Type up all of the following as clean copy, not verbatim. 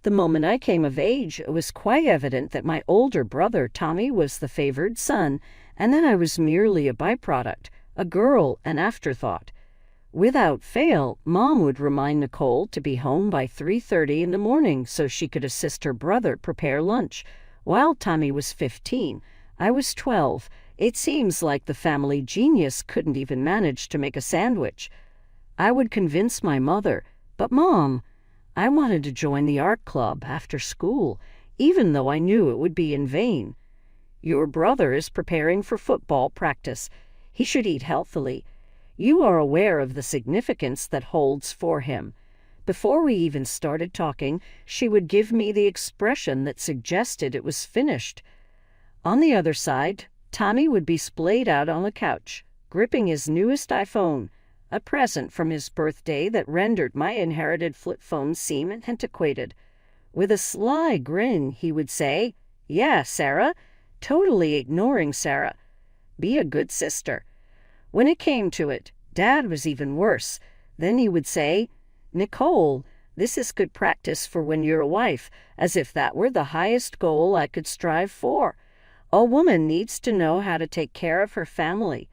The moment I came of age, it was quite evident that my older brother, Tommy, was the favored son, and that I was merely a byproduct, a girl, an afterthought. Without fail, Mom would remind Nicole to be home by 3:30 in the morning so she could assist her brother prepare lunch. While Tommy was 15, I was 12. It seems like the family genius couldn't even manage to make a sandwich. I would convince my mother, but Mom, I wanted to join the art club after school, even though I knew it would be in vain. Your brother is preparing for football practice. He should eat healthily. You are aware of the significance that holds for him. Before we even started talking, she would give me the expression that suggested it was finished. On the other side, Tommy would be splayed out on the couch, gripping his newest iPhone, a present from his birthday that rendered my inherited flip phone seem antiquated. With a sly grin, he would say, "Yeah, Sarah," totally ignoring Sarah. "Be a good sister." When it came to it, Dad was even worse. Then he would say, "Nicole, this is good practice for when you're a wife," as if that were the highest goal I could strive for. A woman needs to know how to take care of her family.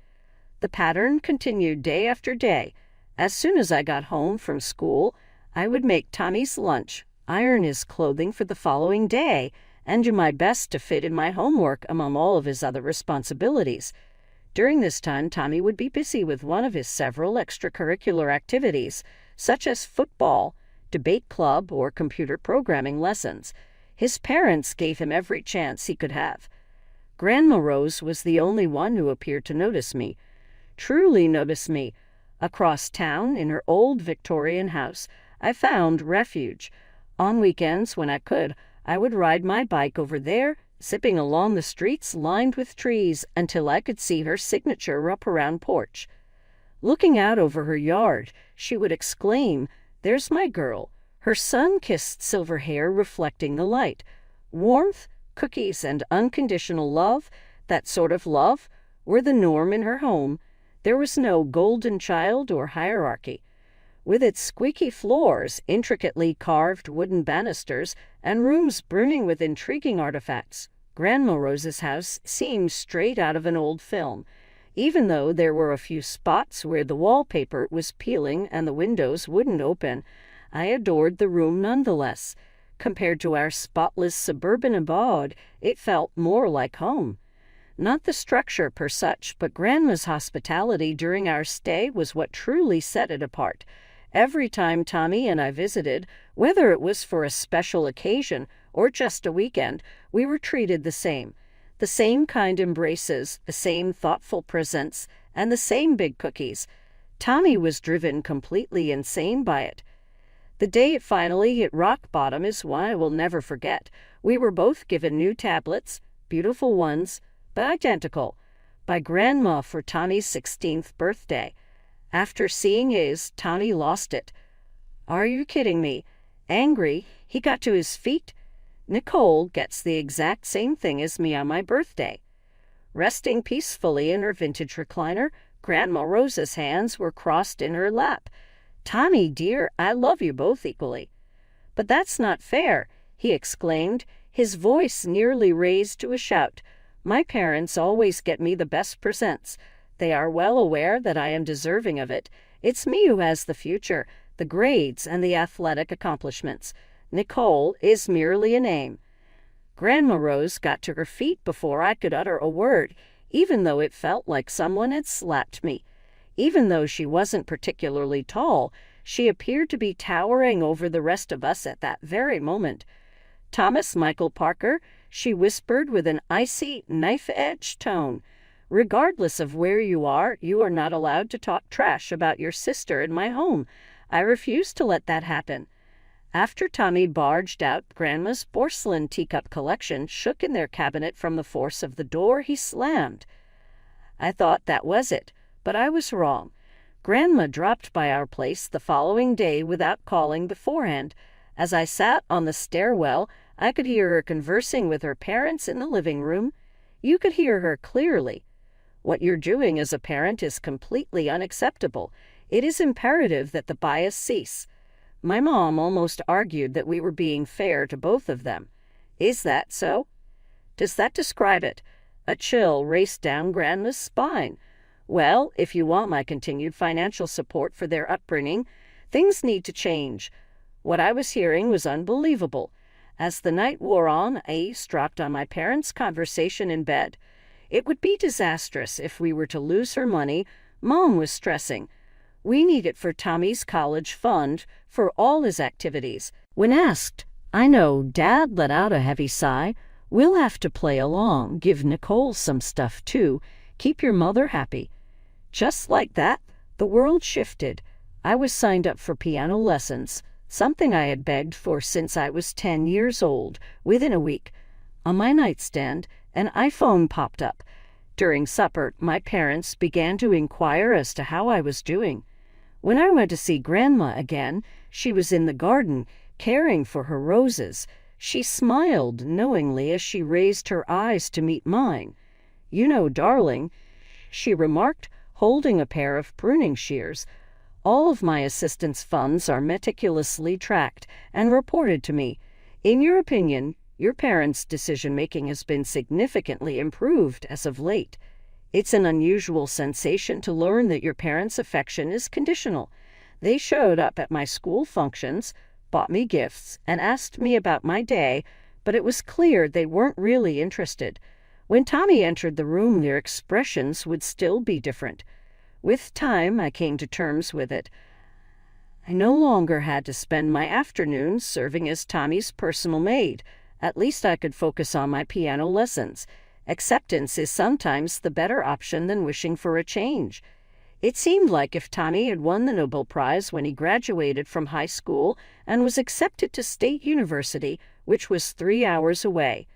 The pattern continued day after day. As soon as I got home from school, I would make Tommy's lunch, iron his clothing for the following day, and do my best to fit in my homework among all of his other responsibilities. During this time, Tommy would be busy with one of his several extracurricular activities, such as football, debate club, or computer programming lessons. His parents gave him every chance he could have. Grandma Rose was the only one who appeared to notice me. Truly notice me. Across town, in her old Victorian house, I found refuge. On weekends, when I could, I would ride my bike over there, zipping along the streets lined with trees until I could see her signature wraparound porch. Looking out over her yard, she would exclaim, "There's my girl," her sun-kissed silver hair reflecting the light. Warmth, cookies, and unconditional love, that sort of love, were the norm in her home. There was no golden child or hierarchy. With its squeaky floors, intricately carved wooden banisters, and rooms brimming with intriguing artifacts, Grandma Rose's house seemed straight out of an old film, even though there were a few spots where the wallpaper was peeling and the windows wouldn't open. I adored the room nonetheless. Compared to our spotless suburban abode, it felt more like home. Not the structure per such, but Grandma's hospitality during our stay was what truly set it apart. Every time Tommy and I visited, whether it was for a special occasion or just a weekend, we were treated the same kind embraces, the same thoughtful presents, and the same big cookies. Tommy was driven completely insane by it. The day it finally hit rock bottom is one I will never forget. We were both given new tablets, beautiful ones, but identical, by Grandma for Tommy's 16th birthday. After seeing his, Tommy lost it. "Are you kidding me?" Angry, he got to his feet. "Nicole gets the exact same thing as me on my birthday." Resting peacefully in her vintage recliner, Grandma Rose's hands were crossed in her lap. "Tommy, dear, I love you both equally." "But that's not fair," he exclaimed, his voice nearly raised to a shout. "My parents always get me the best presents. They are well aware that I am deserving of it. It's me who has the future, the grades, and the athletic accomplishments. Nicole is merely a name." Grandma Rose got to her feet before I could utter a word, even though it felt like someone had slapped me. Even though she wasn't particularly tall, she appeared to be towering over the rest of us at that very moment. "Thomas Michael Parker," she whispered with an icy, knife-edged tone, "regardless of where you are not allowed to talk trash about your sister in my home. I refuse to let that happen." After Tommy barged out, Grandma's porcelain teacup collection shook in their cabinet from the force of the door he slammed. I thought that was it, but I was wrong. Grandma dropped by our place the following day without calling beforehand. As I sat on the stairwell, I could hear her conversing with her parents in the living room. You could hear her clearly. "What you're doing as a parent is completely unacceptable. It is imperative that the bias cease." My mom almost argued that we were being fair to both of them. Is that so? Does that describe it? A chill raced down Grandma's spine. Well, if you want my continued financial support for their upbringing, things need to change. What I was hearing was unbelievable. As the night wore on, I eavesdropped on my parents' conversation in bed. It would be disastrous if we were to lose her money. Mom was stressing. We need it for Tommy's college fund, for all his activities. When asked, I know, Dad let out a heavy sigh. We'll have to play along, give Nicole some stuff too. Keep your mother happy. Just like that, the world shifted. I was signed up for piano lessons, something I had begged for since I was 10 years old. Within a week, on my nightstand, an iPhone popped up. During supper, my parents began to inquire as to how I was doing. When I went to see Grandma again, she was in the garden, caring for her roses. She smiled knowingly as she raised her eyes to meet mine. You know, darling, she remarked, holding a pair of pruning shears. All of my assistance funds are meticulously tracked and reported to me. In your opinion, your parents' decision-making has been significantly improved as of late. It's an unusual sensation to learn that your parents' affection is conditional. They showed up at my school functions, bought me gifts, and asked me about my day, but it was clear they weren't really interested. When Tommy entered the room, their expressions would still be different. With time, I came to terms with it. I no longer had to spend my afternoons serving as Tommy's personal maid. At least I could focus on my piano lessons. Acceptance is sometimes the better option than wishing for a change. It seemed like if Tommy had won the Nobel Prize when he graduated from high school and was accepted to State University, which was 3 hours away.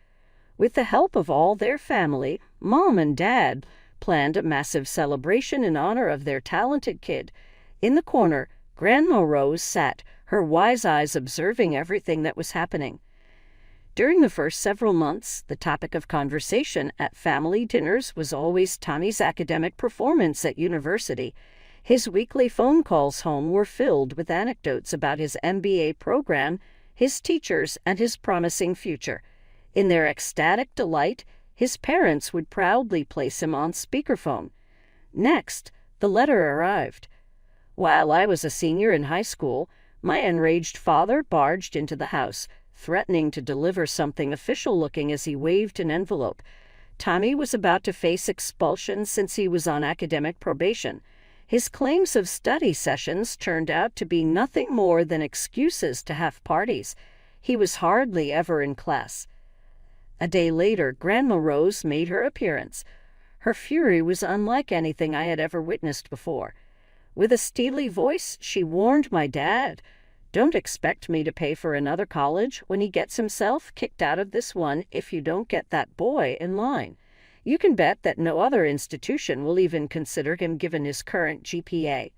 With the help of all their family, Mom and Dad planned a massive celebration in honor of their talented kid. In the corner, Grandma Rose sat, her wise eyes observing everything that was happening. During the first several months, the topic of conversation at family dinners was always Tommy's academic performance at university. His weekly phone calls home were filled with anecdotes about his MBA program, his teachers, and his promising future. In their ecstatic delight, his parents would proudly place him on speakerphone. Next, the letter arrived. While I was a senior in high school, my enraged father barged into the house, threatening to deliver something official-looking as he waved an envelope. Tommy was about to face expulsion since he was on academic probation. His claims of study sessions turned out to be nothing more than excuses to have parties. He was hardly ever in class. A day later, Grandma Rose made her appearance. Her fury was unlike anything I had ever witnessed before. With a steely voice, she warned my dad, "Don't expect me to pay for another college when he gets himself kicked out of this one if you don't get that boy in line. You can bet that no other institution will even consider him given his current GPA."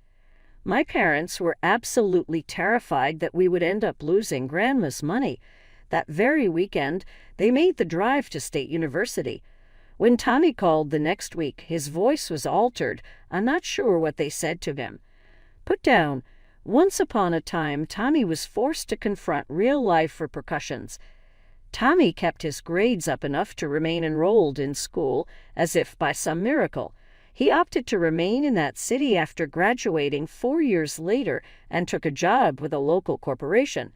My parents were absolutely terrified that we would end up losing Grandma's money. That very weekend, they made the drive to State University. When Tommy called the next week, his voice was altered. I'm not sure what they said to him. Put down. Once upon a time, Tommy was forced to confront real-life repercussions. Tommy kept his grades up enough to remain enrolled in school, as if by some miracle. He opted to remain in that city after graduating 4 years later and took a job with a local corporation.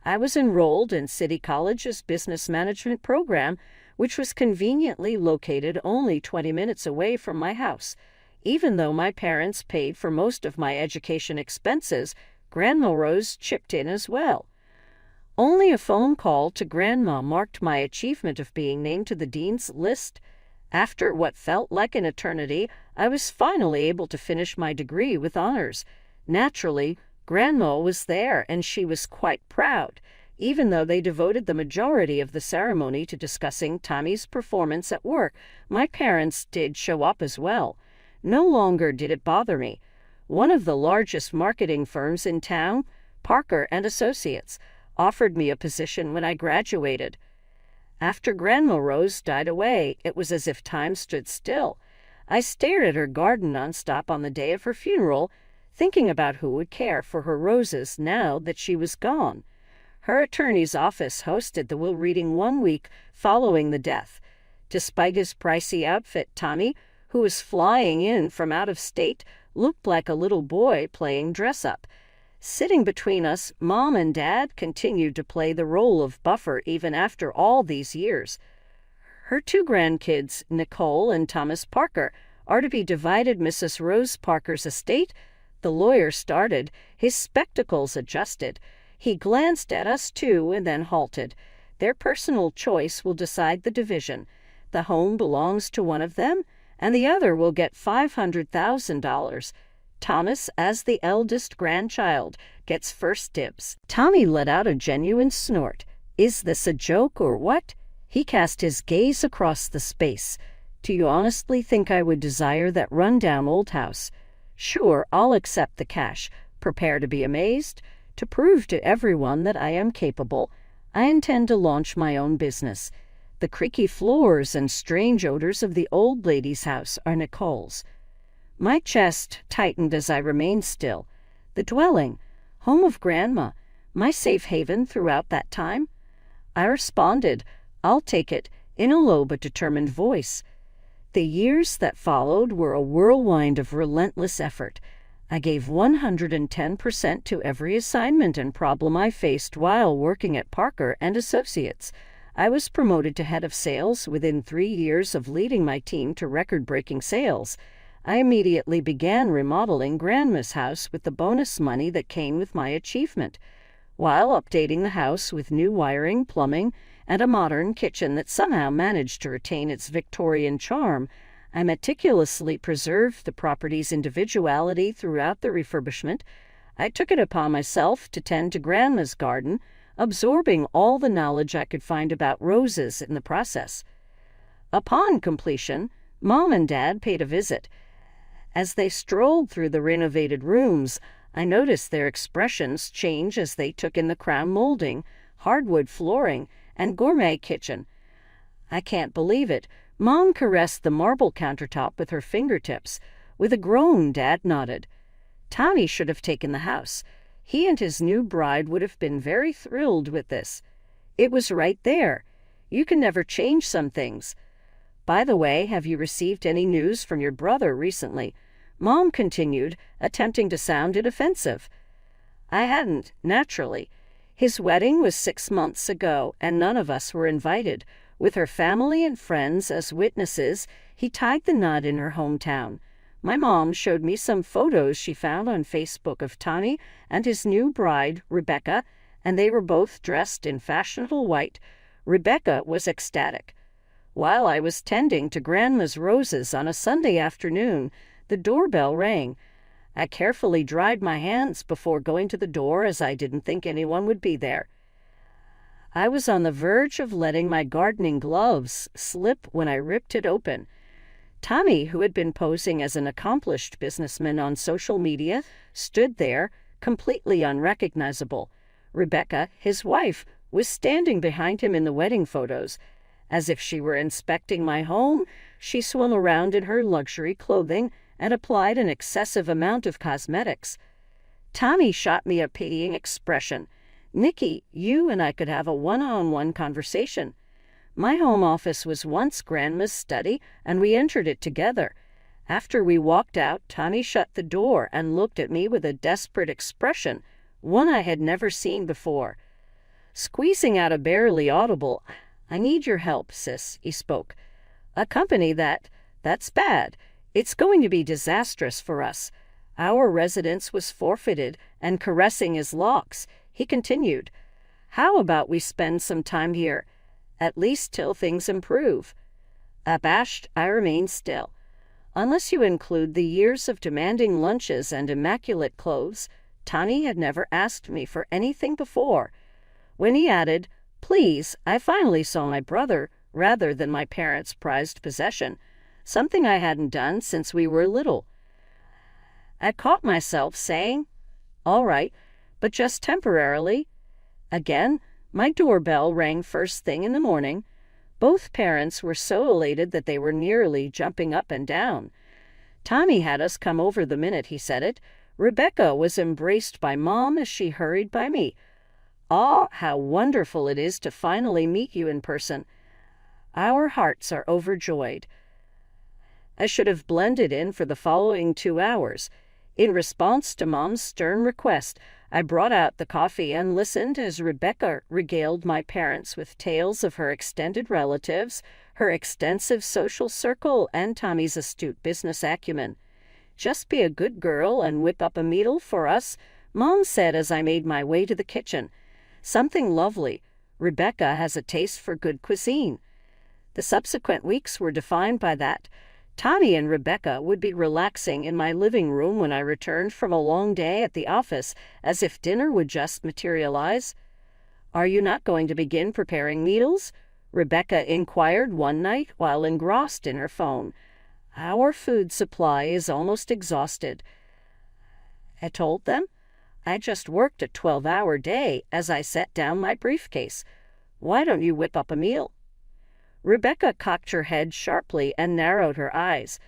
I was enrolled in City College's business management program, which was conveniently located only 20 minutes away from my house. Even though my parents paid for most of my education expenses, Grandma Rose chipped in as well. Only a phone call to Grandma marked my achievement of being named to the dean's list. After what felt like an eternity, I was finally able to finish my degree with honors. Naturally, Grandma was there, and she was quite proud, even though they devoted the majority of the ceremony to discussing Tommy's performance at work. My parents did show up as well. No longer did it bother me. One of the largest marketing firms in town, Parker and Associates, offered me a position when I graduated. After Grandma Rose died away, it was as if time stood still. I stared at her garden nonstop on the day of her funeral, thinking about who would care for her roses now that she was gone. Her attorney's office hosted the will reading 1 week following the death. Despite his pricey outfit, Tommy, who was flying in from out of state, looked like a little boy playing dress-up. Sitting between us, Mom and Dad continued to play the role of buffer even after all these years. Her 2 grandkids, Nicole and Thomas Parker, are to be divided Mrs. Rose Parker's estate. The lawyer started, his spectacles adjusted. He glanced at us too and then halted. Their personal choice will decide the division. The home belongs to one of them, and the other will get $500,000. Thomas, as the eldest grandchild, gets first dibs. Tommy let out a genuine snort. Is this a joke or what? He cast his gaze across the space. Do you honestly think I would desire that run-down old house? Sure, I'll accept the cash. Prepare to be amazed. To prove to everyone that I am capable, I intend to launch my own business. The creaky floors and strange odors of the old lady's house are Nicole's. My chest tightened as I remained still. The dwelling, home of Grandma, my safe haven throughout that time? I responded, I'll take it, in a low but determined voice. The years that followed were a whirlwind of relentless effort. I gave 110% to every assignment and problem I faced while working at Parker and Associates. I was promoted to head of sales within 3 years of leading my team to record-breaking sales. I immediately began remodeling Grandma's house with the bonus money that came with my achievement, while updating the house with new wiring, plumbing, and a modern kitchen that somehow managed to retain its Victorian charm. I meticulously preserved the property's individuality throughout the refurbishment. I took it upon myself to tend to Grandma's garden, absorbing all the knowledge I could find about roses in the process. Upon completion, Mom and Dad paid a visit. As they strolled through the renovated rooms, I noticed their expressions change as they took in the crown molding, hardwood flooring, and gourmet kitchen. I can't believe it. Mom caressed the marble countertop with her fingertips. With a groan, Dad nodded. Tommy should have taken the house. He and his new bride would have been very thrilled with this. It was right there. You can never change some things. By the way, have you received any news from your brother recently? Mom continued, attempting to sound inoffensive. I hadn't, naturally. His wedding was 6 months ago, and none of us were invited. With her family and friends as witnesses, he tied the knot in her hometown. My mom showed me some photos she found on Facebook of Tommy and his new bride, Rebecca, and they were both dressed in fashionable white. Rebecca was ecstatic. While I was tending to Grandma's roses on a Sunday afternoon, the doorbell rang. I carefully dried my hands before going to the door as I didn't think anyone would be there. I was on the verge of letting my gardening gloves slip when I ripped it open. Tommy, who had been posing as an accomplished businessman on social media, stood there, completely unrecognizable. Rebecca, his wife, was standing behind him in the wedding photos. As if she were inspecting my home, she swung around in her luxury clothing and applied an excessive amount of cosmetics. Tommy shot me a pitying expression. Nikki, you and I could have a one-on-one conversation. My home office was once Grandma's study, and we entered it together. After we walked out, Tommy shut the door and looked at me with a desperate expression, one I had never seen before. Squeezing out a barely audible, I need your help, sis, he spoke. A company that's bad. It's going to be disastrous for us. Our residence was forfeited, and caressing his locks, he continued, how about we spend some time here, at least till things improve? Abashed, I remained still. Unless you include the years of demanding lunches and immaculate clothes, Tommy had never asked me for anything before. When he added, please, I finally saw my brother rather than my parents' prized possession, something I hadn't done since we were little. I caught myself saying, all right, but just temporarily. Again, my doorbell rang first thing in the morning. Both parents were so elated that they were nearly jumping up and down. Tommy had us come over the minute he said it. Rebecca was embraced by Mom as she hurried by me. "Ah, how wonderful it is to finally meet you in person. Our hearts are overjoyed." I should have blended in for the following 2 hours. In response to Mom's stern request, I brought out the coffee and listened as Rebecca regaled my parents with tales of her extended relatives, her extensive social circle, and Tommy's astute business acumen. "Just be a good girl and whip up a meal for us," Mom said as I made my way to the kitchen. "Something lovely. Rebecca has a taste for good cuisine." The subsequent weeks were defined by that. Tommy and Rebecca would be relaxing in my living room when I returned from a long day at the office, as if dinner would just materialize. "Are you not going to begin preparing meals?" Rebecca inquired one night while engrossed in her phone. "Our food supply is almost exhausted." I told them. I just worked a 12-hour day as I set down my briefcase. "Why don't you whip up a meal?" Rebecca cocked her head sharply and narrowed her eyes.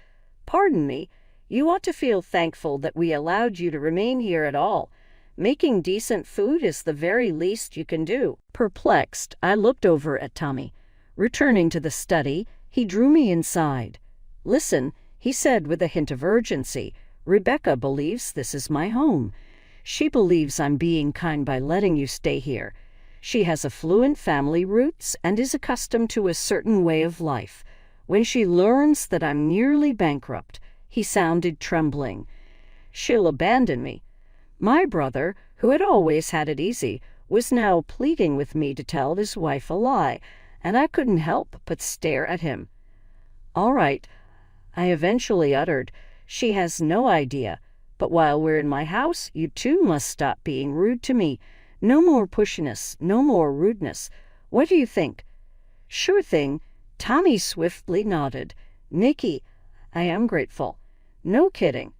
"Pardon me, you ought to feel thankful that we allowed you to remain here at all. Making decent food is the very least you can do." Perplexed, I looked over at Tommy. Returning to the study, he drew me inside. "Listen," he said with a hint of urgency. "Rebecca believes this is my home. She believes I'm being kind by letting you stay here. She has affluent family roots and is accustomed to a certain way of life. When she learns that I'm nearly bankrupt," he sounded trembling, "she'll abandon me." My brother, who had always had it easy, was now pleading with me to tell his wife a lie, and I couldn't help but stare at him. "All right," I eventually uttered. "She has no idea. But while we're in my house, you too must stop being rude to me. No more pushiness, no more rudeness. What do you think?" "Sure thing." Tommy swiftly nodded. "Nikki, I am grateful." "No kidding."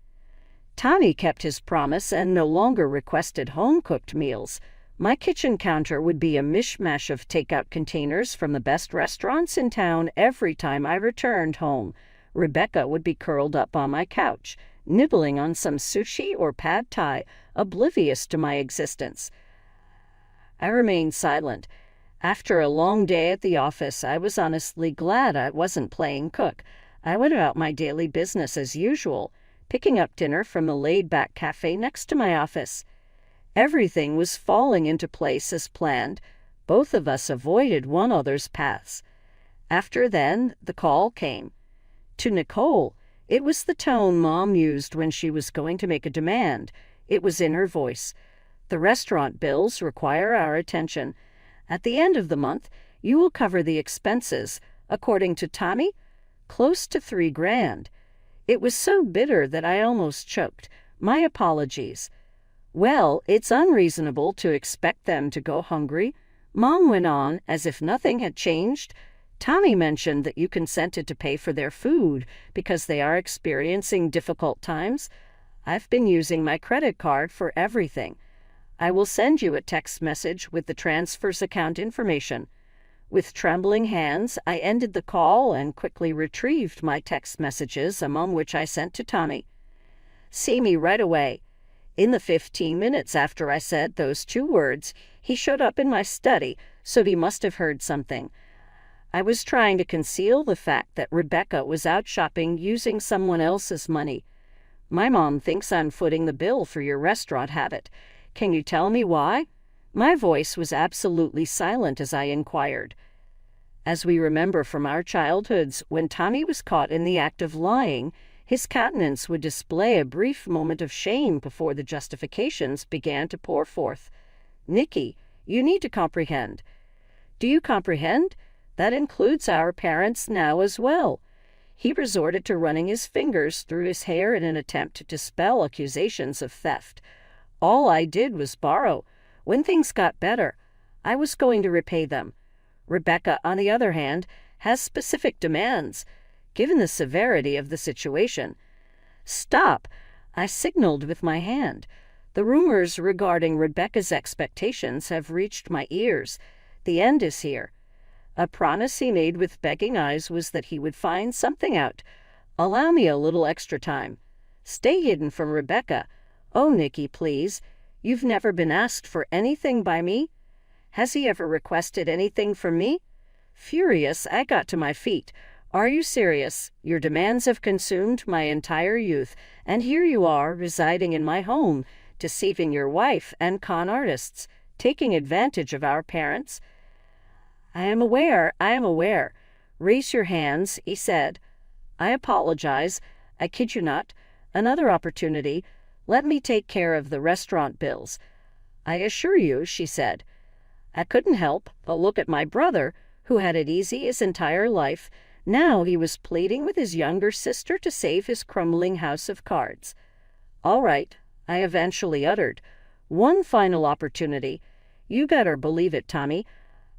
Tommy kept his promise and no longer requested home-cooked meals. My kitchen counter would be a mishmash of takeout containers from the best restaurants in town every time I returned home. Rebecca would be curled up on my couch, nibbling on some sushi or pad thai, oblivious to my existence. I remained silent. After a long day at the office, I was honestly glad I wasn't playing cook. I went about my daily business as usual, picking up dinner from the laid-back cafe next to my office. Everything was falling into place as planned. Both of us avoided one another's paths. After then, the call came. To Nicole. It was the tone Mom used when she was going to make a demand. It was in her voice. "The restaurant bills require our attention. At the end of the month, you will cover the expenses. According to Tommy, close to $3,000. It was so bitter that I almost choked. My apologies. "Well, it's unreasonable to expect them to go hungry," Mom went on as if nothing had changed. "Tommy mentioned that you consented to pay for their food because they are experiencing difficult times. I've been using my credit card for everything. I will send you a text message with the transfers account information." With trembling hands, I ended the call and quickly retrieved my text messages, among which I sent to Tommy. "See me right away." In the 15 minutes after I said those 2 words, he showed up in my study, so he must have heard something. I was trying to conceal the fact that Rebecca was out shopping using someone else's money. "My mom thinks I'm footing the bill for your restaurant habit. Can you tell me why?" My voice was absolutely silent as I inquired. As we remember from our childhoods, when Tommy was caught in the act of lying, his countenance would display a brief moment of shame before the justifications began to pour forth. "Nikki, you need to comprehend." "Do you comprehend? That includes our parents now as well." He resorted to running his fingers through his hair in an attempt to dispel accusations of theft. "All I did was borrow. When things got better, I was going to repay them. Rebecca, on the other hand, has specific demands, given the severity of the situation." "Stop!" I signaled with my hand. "The rumors regarding Rebecca's expectations have reached my ears. The end is here." A promise he made with begging eyes was that he would find something out. "Allow me a little extra time. Stay hidden from Rebecca. "Oh, Nikki, please. You've never been asked for anything by me? Has he ever requested anything from me?" Furious, I got to my feet. "Are you serious? Your demands have consumed my entire youth, and here you are, residing in my home, deceiving your wife and con artists, taking advantage of our parents." I am aware. "Raise your hands," he said. "I apologize. I kid you not. Another opportunity. Let me take care of the restaurant bills." "I assure you," she said. I couldn't help but look at my brother, who had it easy his entire life. Now he was pleading with his younger sister to save his crumbling house of cards. "All right," I eventually uttered. "One final opportunity. You better believe it, Tommy.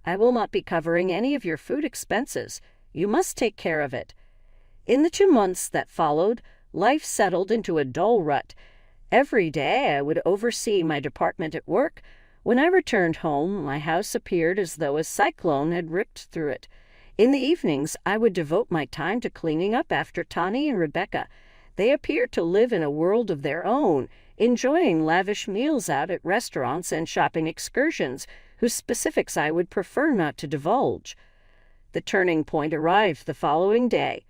I will not be covering any of your food expenses. You must take care of it." In the 2 months that followed, life settled into a dull rut. Every day I would oversee my department at work. When I returned home, my house appeared as though a cyclone had ripped through it. In the evenings, I would devote my time to cleaning up after Tani and Rebecca. They appeared to live in a world of their own, enjoying lavish meals out at restaurants and shopping excursions, whose specifics I would prefer not to divulge. The turning point arrived the following day.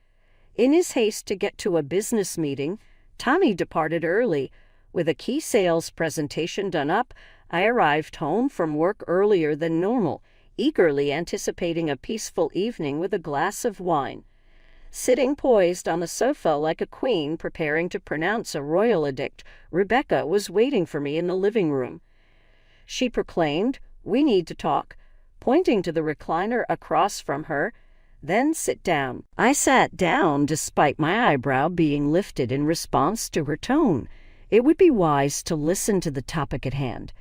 In his haste to get to a business meeting, Tommy departed early. With a key sales presentation done up, I arrived home from work earlier than normal, eagerly anticipating a peaceful evening with a glass of wine. Sitting poised on the sofa like a queen preparing to pronounce a royal edict, Rebecca was waiting for me in the living room. She proclaimed, "We need to talk," pointing to the recliner across from her. "Then sit down." I sat down despite my eyebrow being lifted in response to her tone. It would be wise to listen to the topic at hand.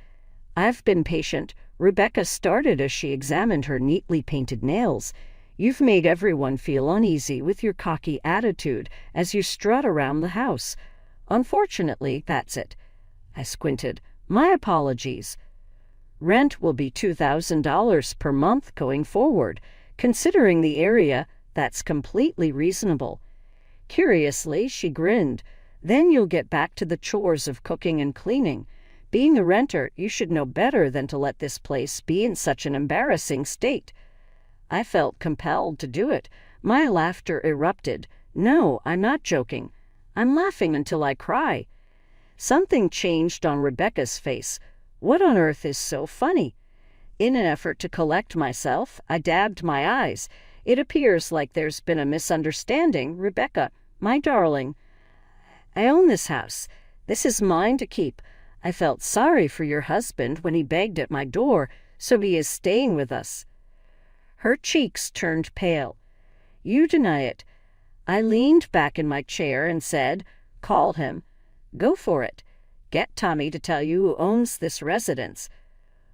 "I've been patient," Rebecca started as she examined her neatly painted nails. "You've made everyone feel uneasy with your cocky attitude as you strut around the house. Unfortunately, that's it." I squinted. "My apologies." "Rent will be $2,000 per month going forward. Considering the area, that's completely reasonable." Curiously, she grinned. "Then you'll get back to the chores of cooking and cleaning. Being a renter, you should know better than to let this place be in such an embarrassing state." I felt compelled to do it. My laughter erupted. "No, I'm not joking. I'm laughing until I cry." Something changed on Rebecca's face. "What on earth is so funny?" In an effort to collect myself, I dabbed my eyes. "It appears like there's been a misunderstanding, Rebecca. My darling, I own this house. This is mine to keep. I felt sorry for your husband when he begged at my door, so he is staying with us." Her cheeks turned pale. "You deny it." I leaned back in my chair and said, "Call him. Go for it. Get Tommy to tell you who owns this residence."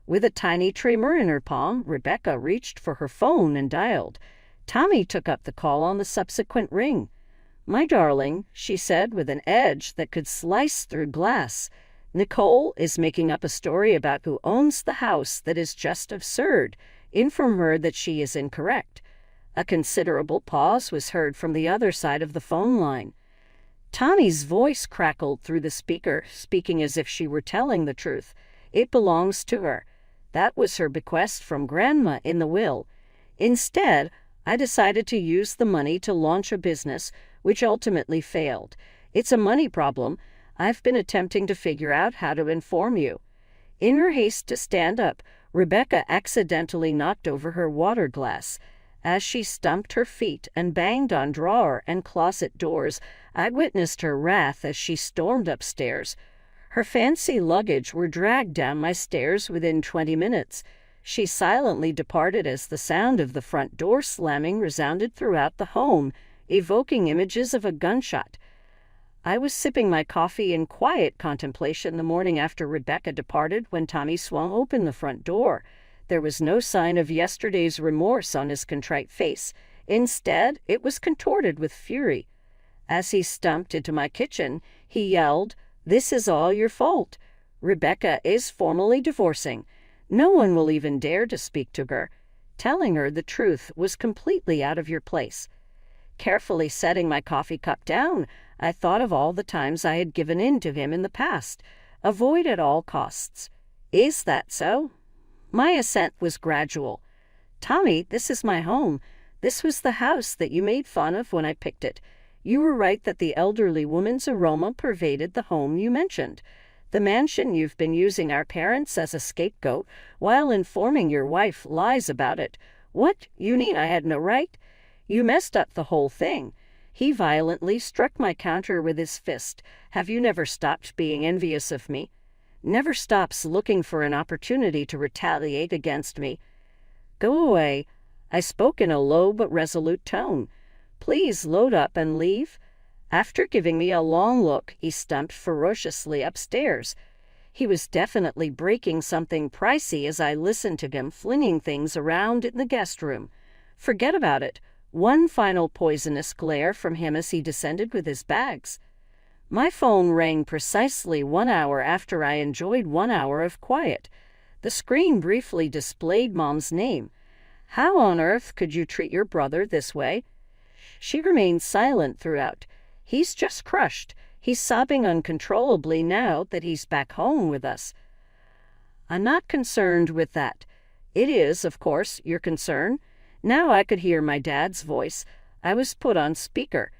With a tiny tremor in her palm, Rebecca reached for her phone and dialed. Tommy took up the call on the subsequent ring. "My darling," she said with an edge that could slice through glass, "Nicole is making up a story about who owns the house that is just absurd. Inform her that she is incorrect." A considerable pause was heard from the other side of the phone line. Tommy's voice crackled through the speaker, speaking as if she were telling the truth. "It belongs to her. That was her bequest from Grandma in the will. Instead, I decided to use the money to launch a business, which ultimately failed. It's a money problem. I've been attempting to figure out how to inform you." In her haste to stand up, Rebecca accidentally knocked over her water glass. As she stumped her feet and banged on drawer and closet doors, I witnessed her wrath as she stormed upstairs. Her fancy luggage were dragged down my stairs within 20 minutes. She silently departed as the sound of the front door slamming resounded throughout the home, evoking images of a gunshot. I was sipping my coffee in quiet contemplation the morning after Rebecca departed when Tommy swung open the front door. There was no sign of yesterday's remorse on his contrite face. Instead, it was contorted with fury. As he stumped into my kitchen, he yelled, "This is all your fault. Rebecca is formally divorcing. No one will even dare to speak to her. Telling her the truth was completely out of your place." Carefully setting my coffee cup down, I thought of all the times I had given in to him in the past. Avoid at all costs. Is that so? My assent was gradual. Tommy, this is my home. This was the house that you made fun of when I picked it. You were right that the elderly woman's aroma pervaded the home you mentioned. The mansion you've been using our parents as a scapegoat while informing your wife lies about it. What? You mean I had no right? You messed up the whole thing. He violently struck my counter with his fist. Have you never stopped being envious of me? Never stops looking for an opportunity to retaliate against me. Go away. I spoke in a low but resolute tone. Please load up and leave. After giving me a long look, he stumped ferociously upstairs. He was definitely breaking something pricey as I listened to him flinging things around in the guest room. Forget about it. One final poisonous glare from him as he descended with his bags. My phone rang precisely 1 hour after I enjoyed 1 hour of quiet. The screen briefly displayed Mom's name. How on earth could you treat your brother this way? She remained silent throughout. He's just crushed. He's sobbing uncontrollably now that he's back home with us. I'm not concerned with that. It is, of course, your concern. Now I could hear my dad's voice. I was put on speaker.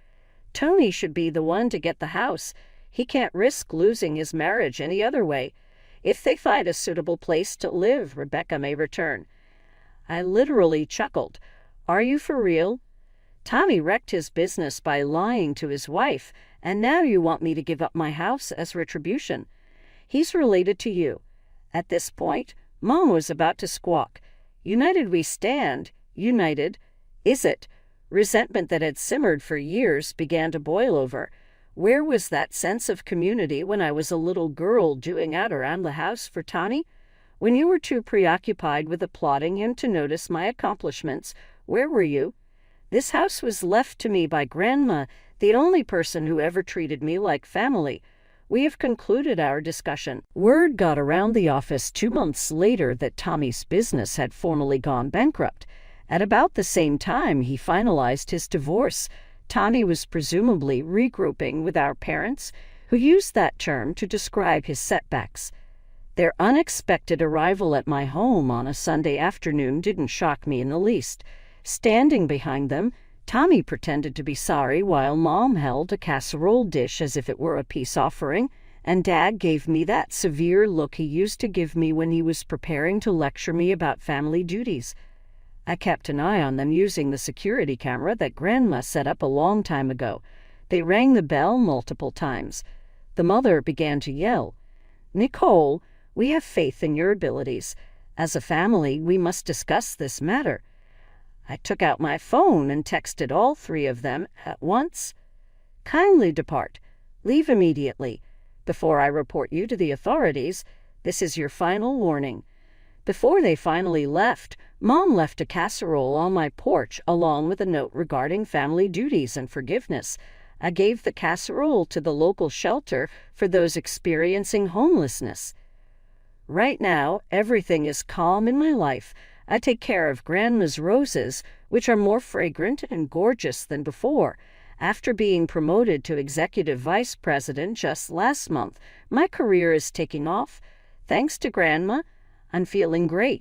Tony should be the one to get the house. He can't risk losing his marriage any other way. If they find a suitable place to live, Rebecca may return. I literally chuckled. Are you for real? Tommy wrecked his business by lying to his wife, and now you want me to give up my house as retribution. He's related to you. At this point, Mom was about to squawk. United we stand. United. Is it? Resentment that had simmered for years began to boil over. Where was that sense of community when I was a little girl doing out around the house for Tommy? When you were too preoccupied with applauding him to notice my accomplishments, where were you? This house was left to me by Grandma, the only person who ever treated me like family. We have concluded our discussion. Word got around the office 2 months later that Tommy's business had formally gone bankrupt. At about the same time he finalized his divorce, Tommy was presumably regrouping with our parents, who used that term to describe his setbacks. Their unexpected arrival at my home on a Sunday afternoon didn't shock me in the least. Standing behind them, Tommy pretended to be sorry while Mom held a casserole dish as if it were a peace offering, and Dad gave me that severe look he used to give me when he was preparing to lecture me about family duties. I kept an eye on them using the security camera that Grandma set up a long time ago. They rang the bell multiple times. The mother began to yell, "Nicole, we have faith in your abilities. As a family, we must discuss this matter." I took out my phone and texted all 3 of them at once. "Kindly depart. Leave immediately. Before I report you to the authorities, this is your final warning." Before they finally left, Mom left a casserole on my porch along with a note regarding family duties and forgiveness. I gave the casserole to the local shelter for those experiencing homelessness. Right now, everything is calm in my life. I take care of Grandma's roses, which are more fragrant and gorgeous than before. After being promoted to executive vice president just last month, my career is taking off. Thanks to Grandma, I'm feeling great.